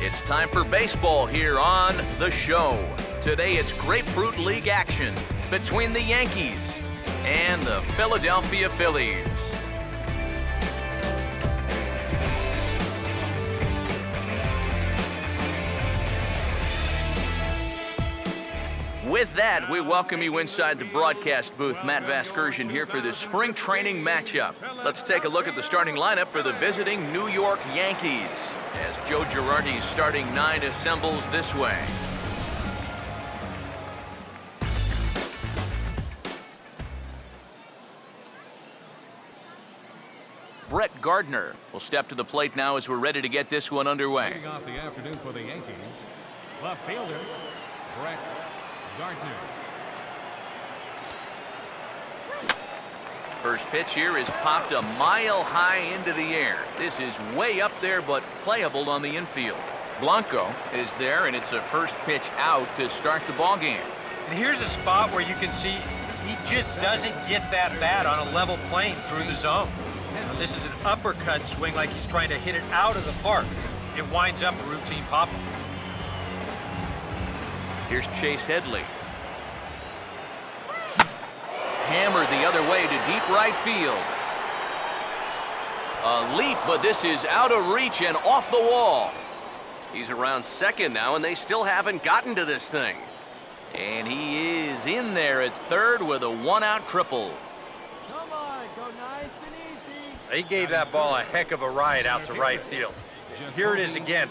It's time for baseball here on The Show. Today it's Grapefruit League action between the Yankees and the Philadelphia Phillies. With that, we welcome you inside the broadcast booth. Matt Vasgersian here for this spring training matchup. Let's take a look at the starting lineup for the visiting New York Yankees as Joe Girardi's starting nine assembles this way. Brett Gardner will step to the plate now as we're ready to get this one underway. Leading off the afternoon for the Yankees, left fielder Brett Gardner. First pitch here is popped a mile high into the air. This is way up there, but playable on the infield. Blanco is there, and it's a first pitch out to start the ball game. And here's a spot where you can see he just doesn't get that bat on a level plane through the zone. Now, this is an uppercut swing like he's trying to hit it out of the park. It winds up a routine pop-up. Here's Chase Headley. Hammered the other way to deep right field. A leap, but this is out of reach and off the wall. He's around second now, and they still haven't gotten to this thing. And he is in there at third with a one-out triple. Come on, go nice and easy. He gave that ball a heck of a ride out to right field. Here it is again.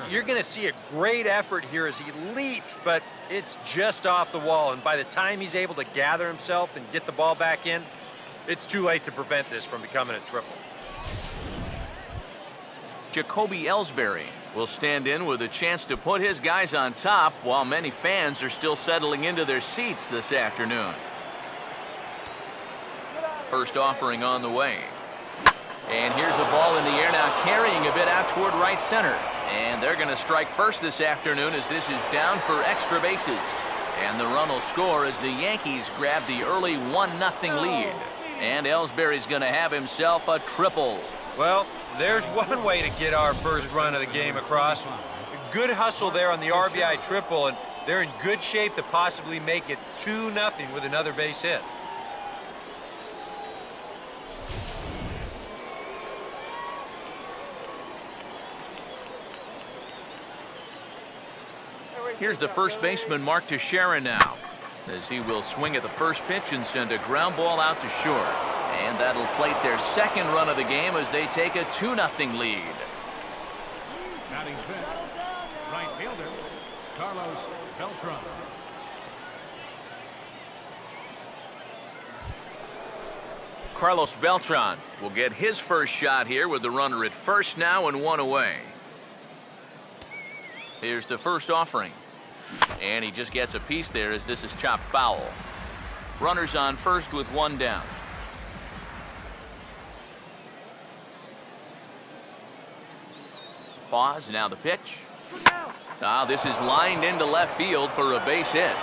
You're going to see a great effort here as he leaps, but it's just off the wall. And by the time he's able to gather himself and get the ball back in, it's too late to prevent this from becoming a triple. Jacoby Ellsbury will stand in with a chance to put his guys on top while many fans are still settling into their seats this afternoon. First offering on the way. And here's a ball in the air now, carrying a bit out toward right center. And they're going to strike first this afternoon as this is down for extra bases. And the run will score as the Yankees grab the early 1-0 lead. And Ellsbury's going to have himself a triple. Well, there's one way to get our first run of the game across. Good hustle there on the RBI triple, and they're in good shape to possibly make it 2-0 with another base hit. Here's the first baseman, Mark Teixeira, now, as he will swing at the first pitch and send a ground ball out to short. And that'll plate their second run of the game as they take a 2-0 lead. Batting fifth, right fielder Carlos Beltran. Carlos Beltran will get his first shot here with the runner at first now and one away. Here's the first offering. And he just gets a piece there as this is chopped foul. Runners on first with one down. Pause, now the pitch. Now this is lined into left field for a base hit.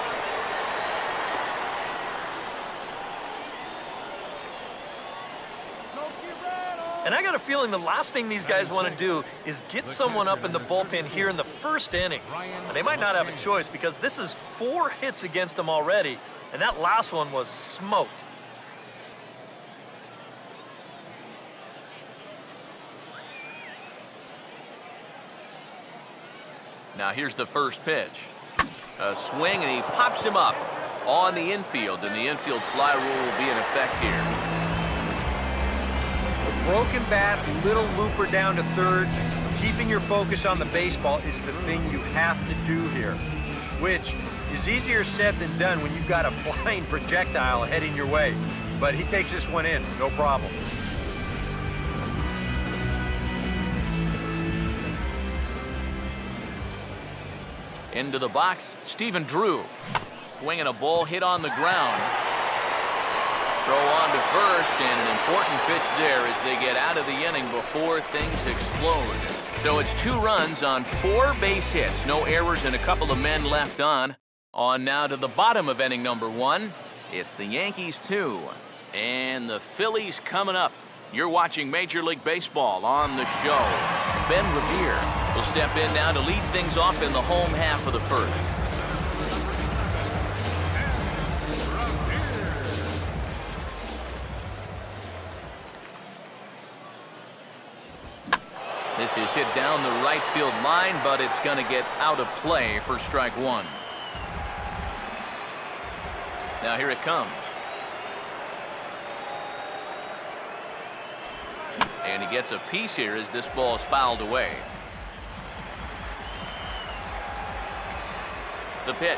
And I got a feeling the last thing these guys want to do is get someone up in the bullpen here in the first inning. And they might not have a choice because this is 4 hits against them already, and that last one was smoked. Now here's the first pitch. A swing, and he pops him up on the infield, and the infield fly rule will be in effect here. Broken bat, little looper down to third. Keeping your focus on the baseball is the thing you have to do here, which is easier said than done when you've got a flying projectile heading your way. But he takes this one in, no problem. Into the box, Stephen Drew. Swinging a ball hit on the ground. Throw on to first, and an important pitch there as they get out of the inning before things explode. So it's 2 runs on 4 base hits. No errors and a couple of men left on. On now to the bottom of inning number 1. It's the Yankees 2 and the Phillies coming up. You're watching Major League Baseball on The Show. Ben Revere will step in now to lead things off in the home half of the first. This is hit down the right field line, but it's going to get out of play for strike one. Now here it comes. And he gets a piece here as this ball is fouled away. The pitch.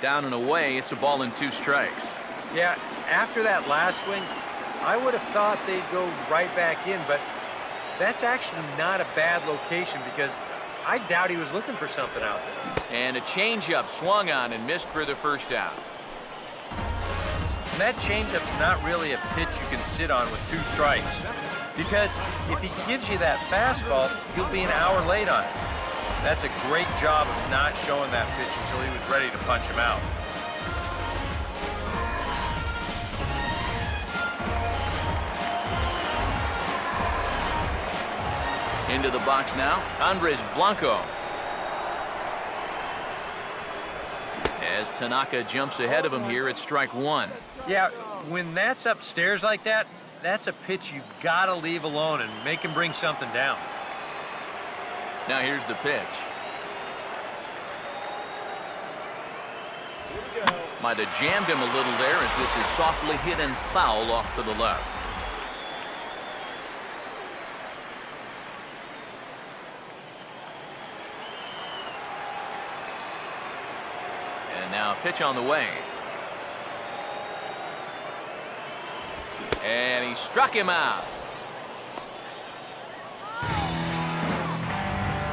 Down and away, it's a ball and 2 strikes. Yeah, after that last swing, I would have thought they'd go right back in, but that's actually not a bad location because I doubt he was looking for something out there. And a changeup swung on and missed for the first out. And that changeup's not really a pitch you can sit on with 2 strikes because if he gives you that fastball, you'll be an hour late on it. That's a great job of not showing that pitch until he was ready to punch him out. Into the box now, Andres Blanco. As Tanaka jumps ahead of him here at strike one. Yeah, when that's upstairs like that, that's a pitch you've got to leave alone and make him bring something down. Now here's the pitch. Might have jammed him a little there as this is softly hit and foul off to the left. And now pitch on the way. And he struck him out.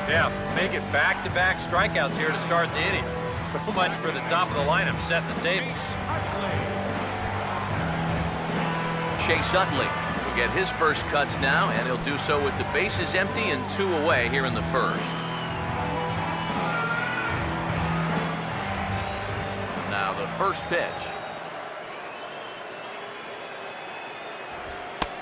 Yeah, make it back-to-back strikeouts here to start the inning. So much for the top of the lineup setting the table. Chase Utley will get his first cuts now, and he'll do so with the bases empty and 2 away here in the first. Now the first pitch.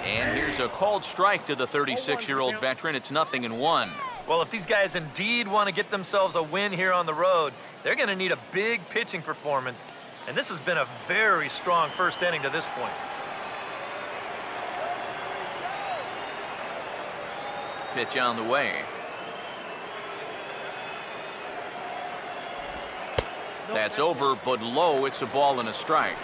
And here's a called strike to the 36-year-old veteran. It's 0-1. Well, if these guys indeed want to get themselves a win here on the road, they're going to need a big pitching performance. And this has been a very strong first inning to this point. Pitch on the way. That's over, but low. It's a ball and a strike.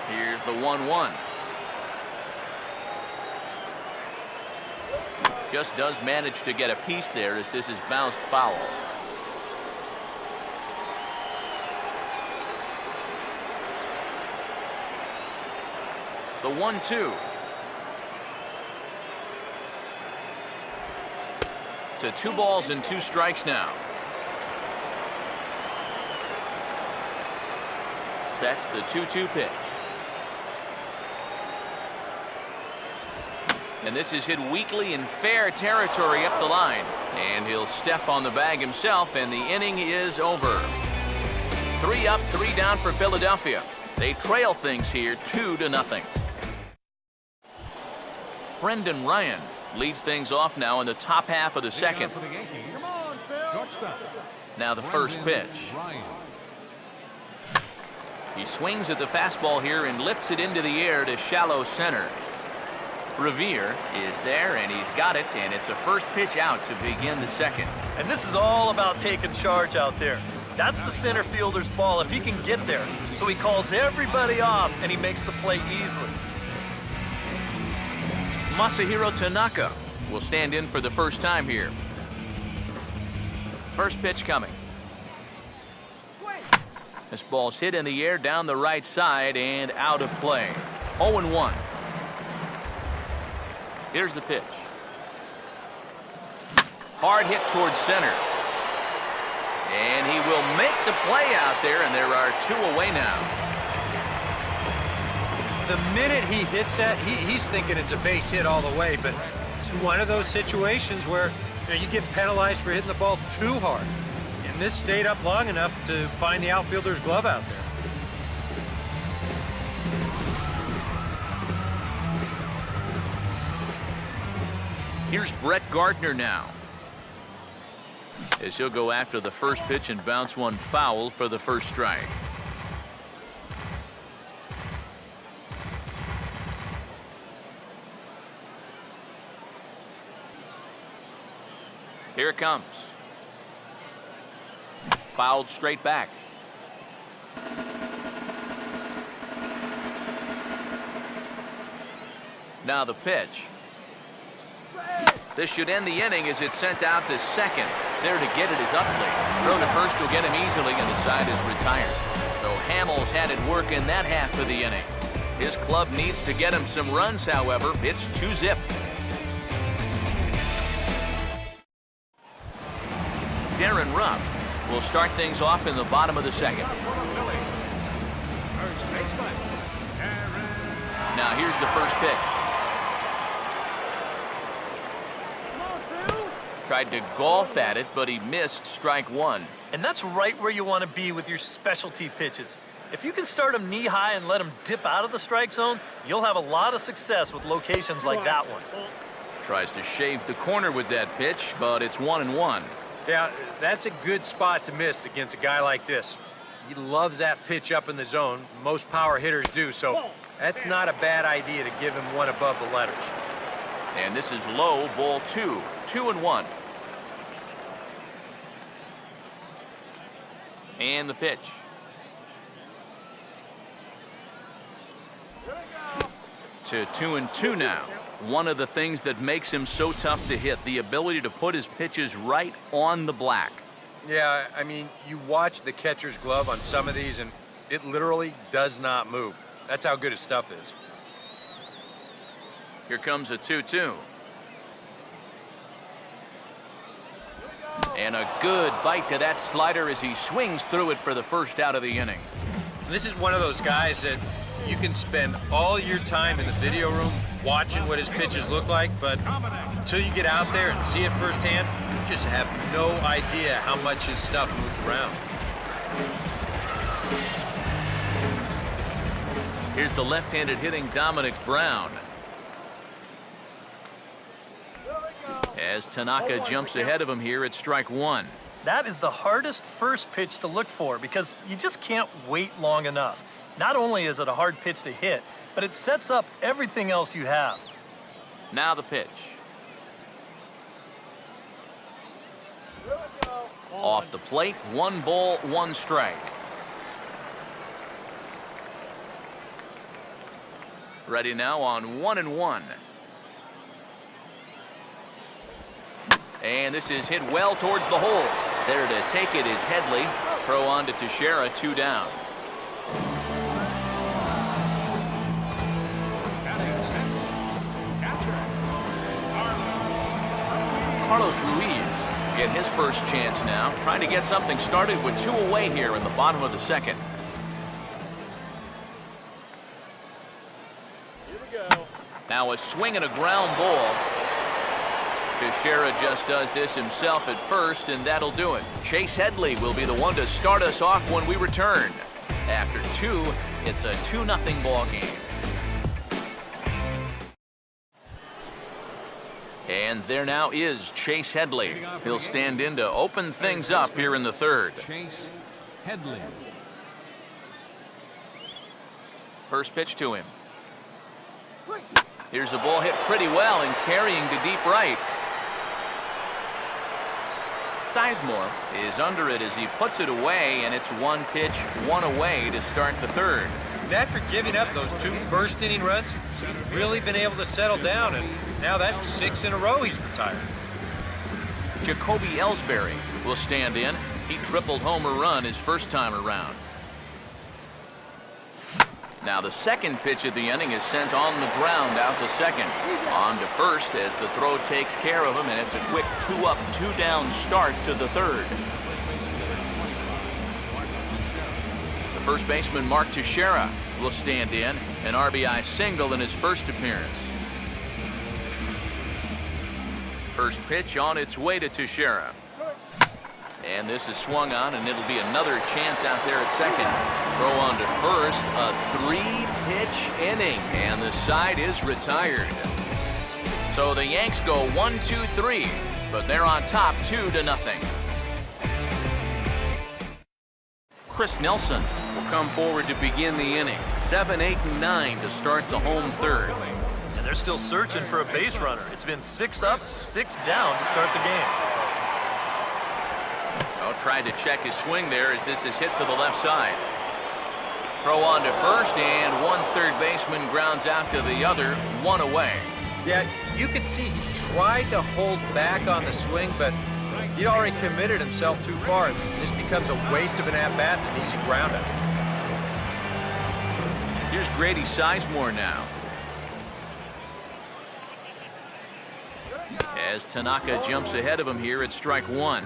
Here's the 1-1. Just does manage to get a piece there as this is bounced foul. The 1-2. To 2 balls and 2 strikes now. Sets the 2-2 pitch. And this is hit weakly in fair territory up the line. And he'll step on the bag himself, and the inning is over. 3 up, 3 down for Philadelphia. They trail things here 2-0. Brendan Ryan leads things off now in the top half of the second. Now the first pitch. He swings at the fastball here and lifts it into the air to shallow center. Revere is there, and he's got it, and it's a first pitch out to begin the second. And this is all about taking charge out there. That's the center fielder's ball if he can get there. So he calls everybody off, and he makes the play easily. Masahiro Tanaka will stand in for the first time here. First pitch coming. This ball's hit in the air down the right side and out of play. 0-1. Here's the pitch. Hard hit towards center. And he will make the play out there, and there are 2 away now. The minute he hits that, he's thinking it's a base hit all the way, but it's one of those situations where you get penalized for hitting the ball too hard. In And this stayed up long enough to find the outfielder's glove out there. Here's Brett Gardner now, as he'll go after the first pitch and bounce one foul for the first strike. Here it comes. Fouled straight back. Now the pitch. This should end the inning as it's sent out to second. There to get it is Utley. Throw to first will get him easily, and the side is retired. So Hamels had it work in that half of the inning. His club needs to get him some runs, however. It's 2-zip. Darren Ruff will start things off in the bottom of the second. Now here's the first pitch. Tried to golf at it, but he missed strike one. And that's right where you want to be with your specialty pitches. If you can start them knee-high and let them dip out of the strike zone, you'll have a lot of success with locations like that one. Tries to shave the corner with that pitch, but it's 1-1. Yeah, that's a good spot to miss against a guy like this. He loves that pitch up in the zone. Most power hitters do, so that's not a bad idea to give him one above the letters. And this is low, ball 2. 2-1. And the pitch. To 2-2 now. One of the things that makes him so tough to hit, the ability to put his pitches right on the black. Yeah, I mean, you watch the catcher's glove on some of these, and it literally does not move. That's how good his stuff is. Here comes a 2-2. And a good bite to that slider as he swings through it for the first out of the inning. This is one of those guys that you can spend all your time in the video room watching what his pitches look like, but until you get out there and see it firsthand, you just have no idea how much his stuff moves around. Here's the left-handed hitting Dominic Brown. As Tanaka jumps ahead of him here at strike one. That is the hardest first pitch to look for because you just can't wait long enough. Not only is it a hard pitch to hit, but it sets up everything else you have. Now the pitch. Off the plate, 1 ball, 1 strike. Ready now on 1-1. And this is hit well towards the hole. There to take it is Headley. Throw on to Teixeira, 2 down. Carlos Ruiz get his first chance now, trying to get something started with 2 away here in the bottom of the second. Here we go. Now a swing and a ground ball. Teixeira just does this himself at first, and that'll do it. Chase Headley will be the one to start us off when we return. After 2, it's a 2-0 ball game. And there now is Chase Headley. He'll stand in to open things up here in the third. Chase Headley. First pitch to him. Here's a ball hit pretty well and carrying to deep right. Sizemore is under it as he puts it away, and it's 1 pitch, 1 away to start the third. And after giving up those 2 first inning runs, he's really been able to settle down, and now that's 6 in a row he's retired. Jacoby Ellsbury will stand in. He tripled home a run his first time around. Now the second pitch of the inning is sent on the ground out to second. On to first as the throw takes care of him, and it's a quick 2-up, 2-down start to the third. The first baseman, Mark Teixeira, will stand in. An RBI single in his first appearance. First pitch on its way to Teixeira. And this is swung on, and it'll be another chance out there at second. Throw on to first, a 3-pitch inning, and the side is retired. So the Yanks go 1-2-3, but they're on top 2-0. Chris Nelson will come forward to begin the inning. 7, 8, and 9 to start the home third. And they're still searching for a base runner. It's been 6 up, 6 down to start the game. Tried to check his swing there as this is hit to the left side. Throw on to first, and one third baseman grounds out to the other, 1 away. Yeah, you could see he tried to hold back on the swing, but he'd already committed himself too far. This becomes a waste of an at-bat and an easy ground out. Here's Grady Sizemore now. As Tanaka jumps ahead of him here at strike 1.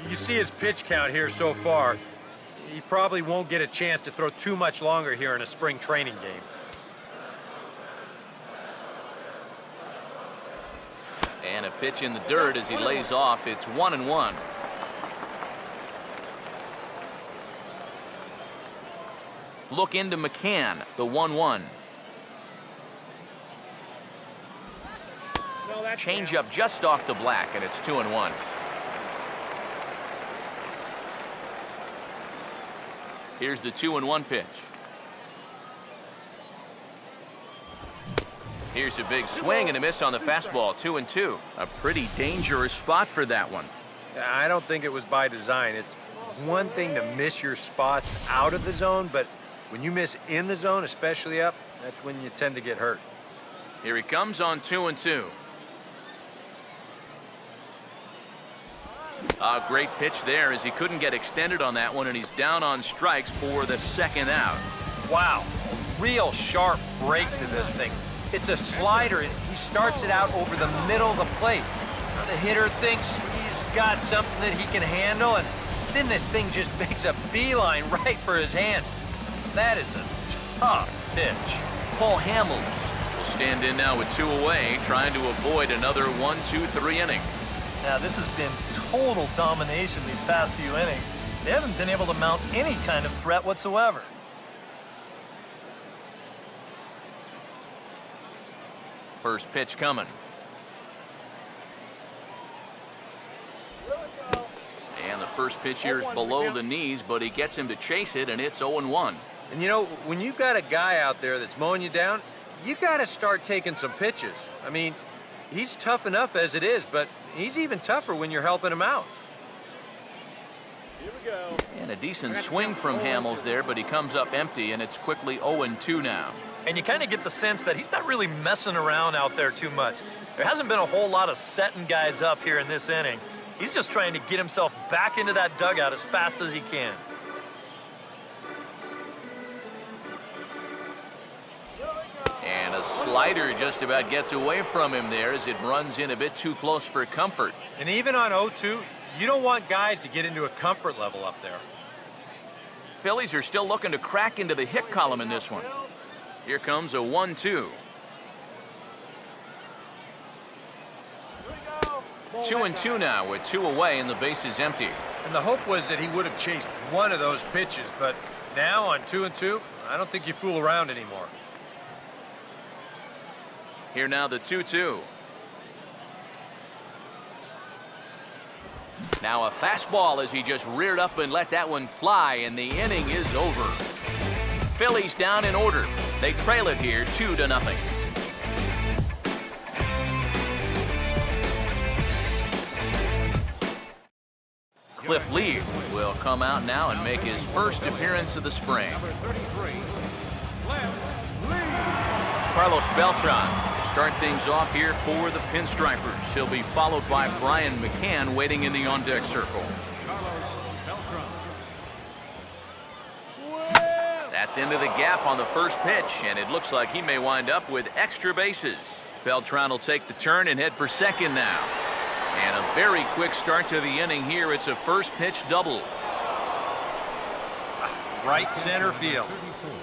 You see his pitch count here so far. He probably won't get a chance to throw too much longer here in a spring training game. And a pitch in the dirt as he lays off. It's 1-1. Look into McCann, the 1-1. Change up just off the black, and it's 2-1. Here's the 2-1 pitch. Here's a big swing and a miss on the fastball. 2-2. A pretty dangerous spot for that one. I don't think it was by design. It's one thing to miss your spots out of the zone, but when you miss in the zone, especially up, that's when you tend to get hurt. Here he comes on 2-2. A great pitch there as he couldn't get extended on that one, and he's down on strikes for the second out. Wow, real sharp break to this thing. It's a slider, and he starts it out over the middle of the plate. Now the hitter thinks he's got something that he can handle, and then this thing just makes a beeline right for his hands. That is a tough pitch. Paul Hamels will stand in now with 2 away, trying to avoid another 1-2-3 inning. Now, this has been total domination these past few innings. They haven't been able to mount any kind of threat whatsoever. First pitch coming. And the first pitch here is below the knees, but he gets him to chase it, and it's 0-1. And you know, when you've got a guy out there that's mowing you down, you got to start taking some pitches. I mean, he's tough enough as it is, but he's even tougher when you're helping him out. Here we go. And a decent swing from Hamels there, but he comes up empty, and it's quickly 0-2 now. And you kind of get the sense that he's not really messing around out there too much. There hasn't been a whole lot of setting guys up here in this inning. He's just trying to get himself back into that dugout as fast as he can. And a slider just about gets away from him there as it runs in a bit too close for comfort. And even on 0-2, you don't want guys to get into a comfort level up there. Phillies are still looking to crack into the hit column in this one. Here comes a 1-2. 2-2 now with 2 away and the base is empty. And the hope was that he would have chased one of those pitches, but now on 2-2, I don't think you fool around anymore. Here now the 2-2. Now a fastball as he just reared up and let that one fly, and the inning is over. Phillies down in order. They trail it here 2-0. Cliff Lee will come out now and make his first appearance of the spring. Number 33, Cliff Lee. Carlos Beltran will start things off here for the Pinstripers. He'll be followed by Brian McCann waiting in the on-deck circle. Carlos Beltran. That's into the gap on the first pitch, and it looks like he may wind up with extra bases. Beltran will take the turn and head for second now. And a very quick start to the inning here. It's a first pitch double. Right center field.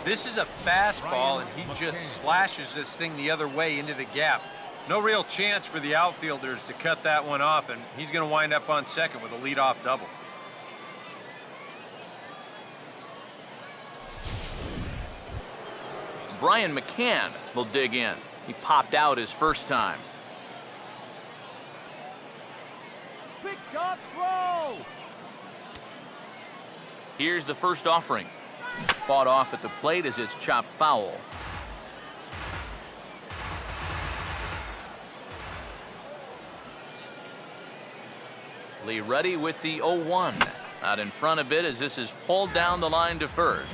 This is a fastball, and he just slashes this thing the other way into the gap. No real chance for the outfielders to cut that one off, and he's going to wind up on second with a leadoff double. Brian McCann will dig in. He popped out his first time. Pick up, throw. Here's the first offering. Fought off at the plate as it's chopped foul. Lee Ruddy with the 0-1. Out in front a bit as this is pulled down the line to first.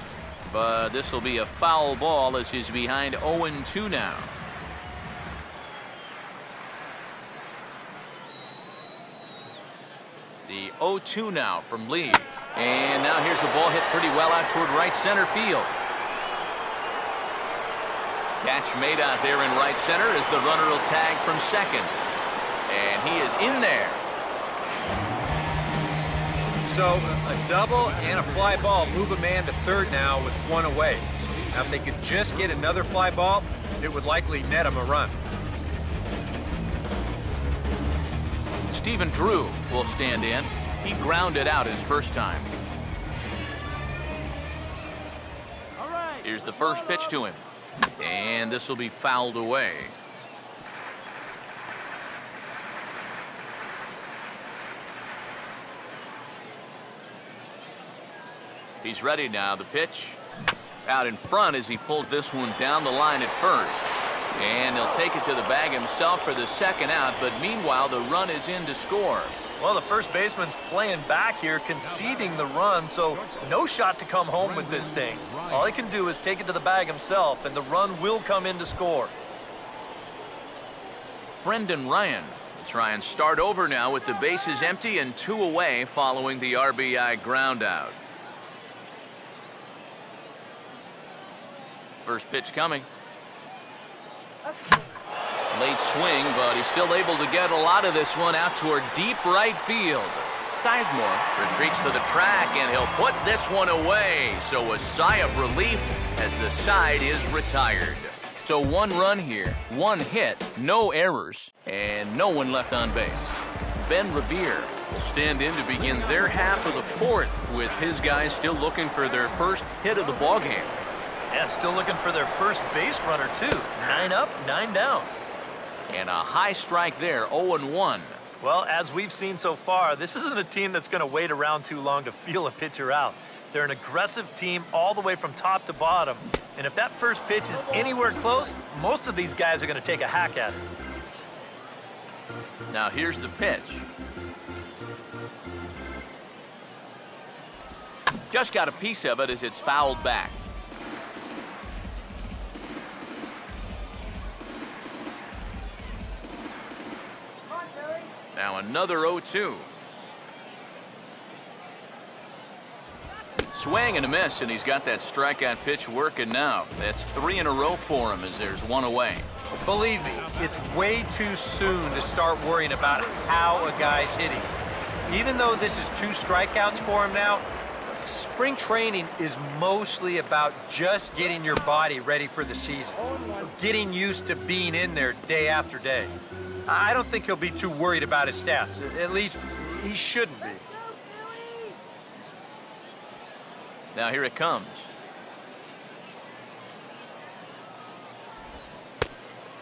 But this will be a foul ball as he's behind 0-2 now. The 0-2 now from Lee. And now here's the ball hit pretty well out toward right center field. Catch made out there in right center as the runner will tag from second. And he is in there. So a double and a fly ball move a man to third now with one away. Now if they could just get another fly ball, it would likely net him a run. Stephen Drew will stand in. He grounded out his first time. All right. Here's the first pitch to him. And this will be fouled away. He's ready now. The pitch out in front as he pulls this one down the line at first. And he'll take it to the bag himself for the second out, but meanwhile the run is in to score. Well, the first baseman's playing back here, conceding the run, so no shot to come home with this thing. All he can do is take it to the bag himself, and the run will come in to score. Brendan Ryan will try and start over now with the bases empty and 2 away following the RBI ground out. First pitch coming. Late swing, but he's still able to get a lot of this one out toward deep right field. Sizemore retreats to the track, and he'll put this one away. So a sigh of relief as the side is retired. So 1 run here, 1 hit, no errors, and no one left on base. Ben Revere will stand in to begin their half of the 4th with his guys still looking for their first hit of the ballgame. And still looking for their first base runner, too. 9 up, 9 down. And a high strike there, 0-1. Well, as we've seen so far, this isn't a team that's going to wait around too long to feel a pitcher out. They're an aggressive team all the way from top to bottom. And if that first pitch is anywhere close, most of these guys are going to take a hack at it. Now here's the pitch. Just got a piece of it as it's fouled back. Now another 0-2. Swing and a miss, and he's got that strikeout pitch working now. That's 3 in a row for him as there's 1 away. Believe me, it's way too soon to start worrying about how a guy's hitting. Even though this is 2 strikeouts for him now, spring training is mostly about just getting your body ready for the season. Getting used to being in there day after day. I don't think he'll be too worried about his stats. At least, he shouldn't be. Now here it comes.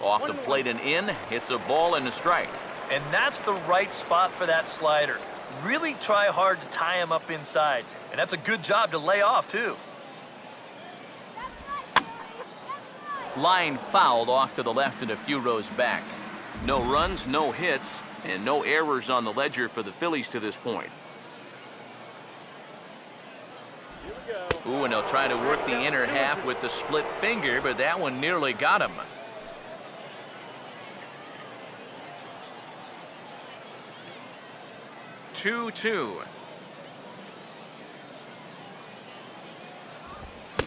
Off the plate and in. Hits a ball and a strike. And that's the right spot for that slider. Really try hard to tie him up inside. And that's a good job to lay off, too. Line fouled off to the left and a few rows back. No runs, no hits, and no errors on the ledger for the Phillies to this point. Here we go. Ooh, and they'll try to work the inner half with the split finger, but that one nearly got him. Two.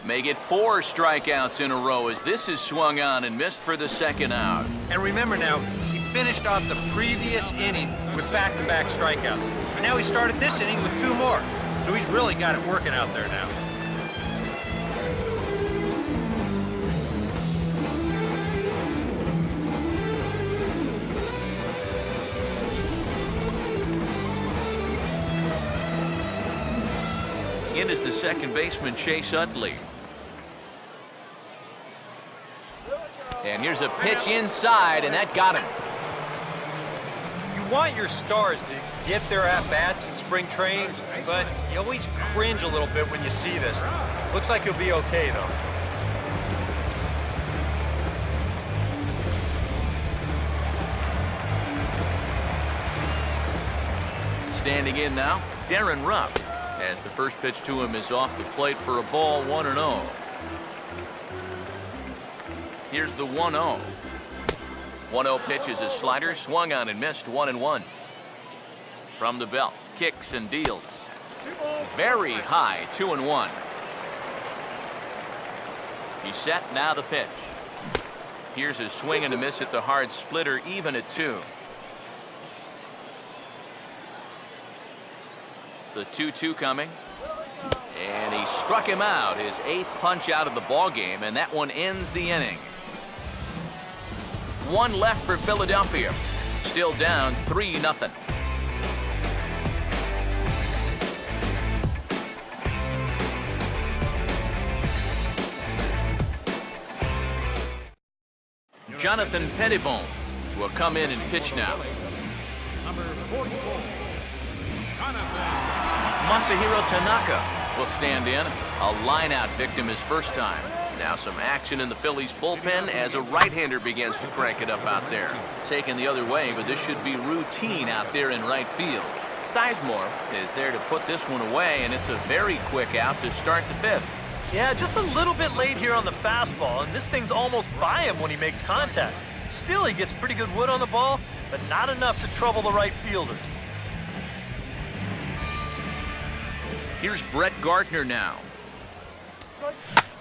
May get 4 strikeouts in a row as this is swung on and missed for the second out. And remember now, he finished off the previous inning with back-to-back strikeouts. And now he started this inning with 2 more. So he's really got it working out there now. In is the second baseman, Chase Utley. And here's a pitch inside, and that got him. You want your stars to get their at-bats in spring training, but you always cringe a little bit when you see this. Looks like he'll be okay, though. Standing in now, Darren Rupp, as the first pitch to him is off the plate for a ball, 1-0. Here's the 1-0. 1-0 pitch is a slider, swung on and missed, 1-1. From the belt, kicks and deals. Very high, 2-1. He's set, now the pitch. Here's a swing and a miss at the hard splitter, even at 2. The 2-2 coming. And he struck him out, his 8th punch out of the ball game, and that one ends the inning. 1 left for Philadelphia. Still down 3-0. Jonathan Pettibone will come in and pitch now. Number 44, Jonathan. Masahiro Tanaka will stand in. A lineout victim his first time. Now some action in the Phillies bullpen as a right-hander begins to crank it up out there. Taken the other way, but this should be routine out there in right field. Sizemore is there to put this one away, and it's a very quick out to start the 5th. Yeah, just a little bit late here on the fastball, and this thing's almost by him when he makes contact. Still, he gets pretty good wood on the ball, but not enough to trouble the right fielder. Here's Brett Gardner now.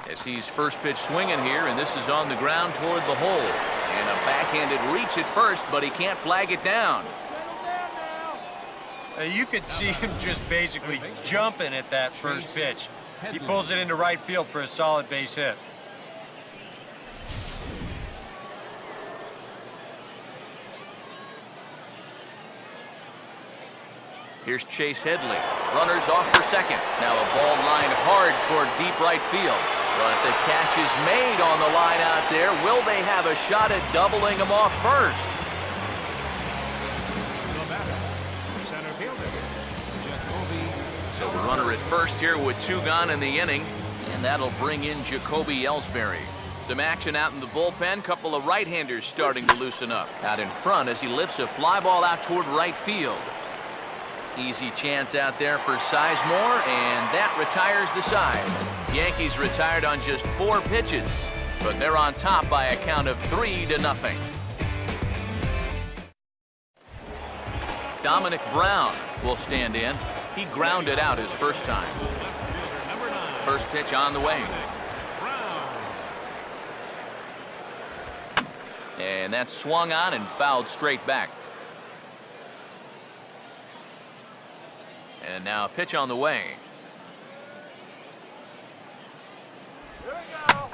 As he's first pitch swinging here, and this is on the ground toward the hole. And a backhanded reach at first, but he can't flag it down. You could see him just basically jumping at that first pitch. He pulls it into right field for a solid base hit. Here's Chase Headley. Runners off for second. Now a ball lined hard toward deep right field. But the catch is made on the line out there. Will they have a shot at doubling him off first? The batter, center fielder, Jacoby. So the runner at first here with 2 gone in the inning. And that'll bring in Jacoby Ellsbury. Some action out in the bullpen. Couple of right-handers starting to loosen up. Out in front as he lifts a fly ball out toward right field. Easy chance out there for Sizemore, and that retires the side. Yankees retired on just 4 pitches, but they're on top by a count of 3-0. Dominic Brown will stand in. He grounded out his first time. First pitch on the way. And that's swung on and fouled straight back. And now a pitch on the way.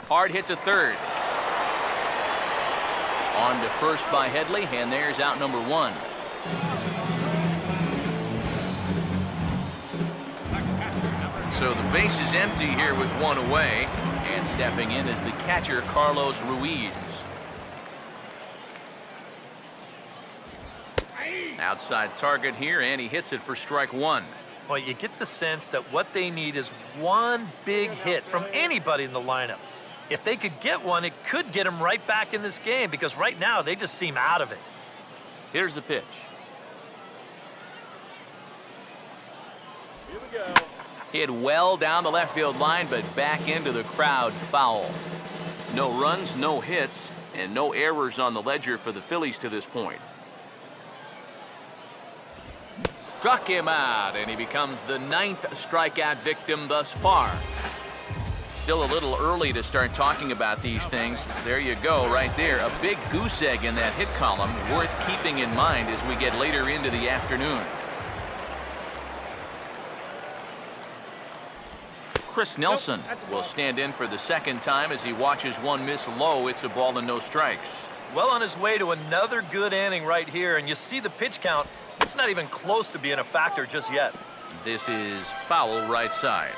Hard hit to third. On to first by Headley, and there's out number 1. So the base is empty here with 1 away, and stepping in is the catcher Carlos Ruiz. Outside target here, and he hits it for strike 1. Well, you get the sense that what they need is one big hit from anybody in the lineup. If they could get one, it could get them right back in this game, because right now they just seem out of it. Here's the pitch. Here we go. Hit well down the left field line, but back into the crowd foul. No runs, no hits, and no errors on the ledger for the Phillies to this point. Struck him out, and he becomes the 9th strikeout victim thus far. Still a little early to start talking about these things. There you go, right there. A big goose egg in that hit column, worth keeping in mind as we get later into the afternoon. Chris Nelson will stand in for the 2nd time as he watches one miss low. It's a ball and no strikes. Well on his way to another good inning right here, and you see the pitch count. It's not even close to being a factor just yet. This is foul right side.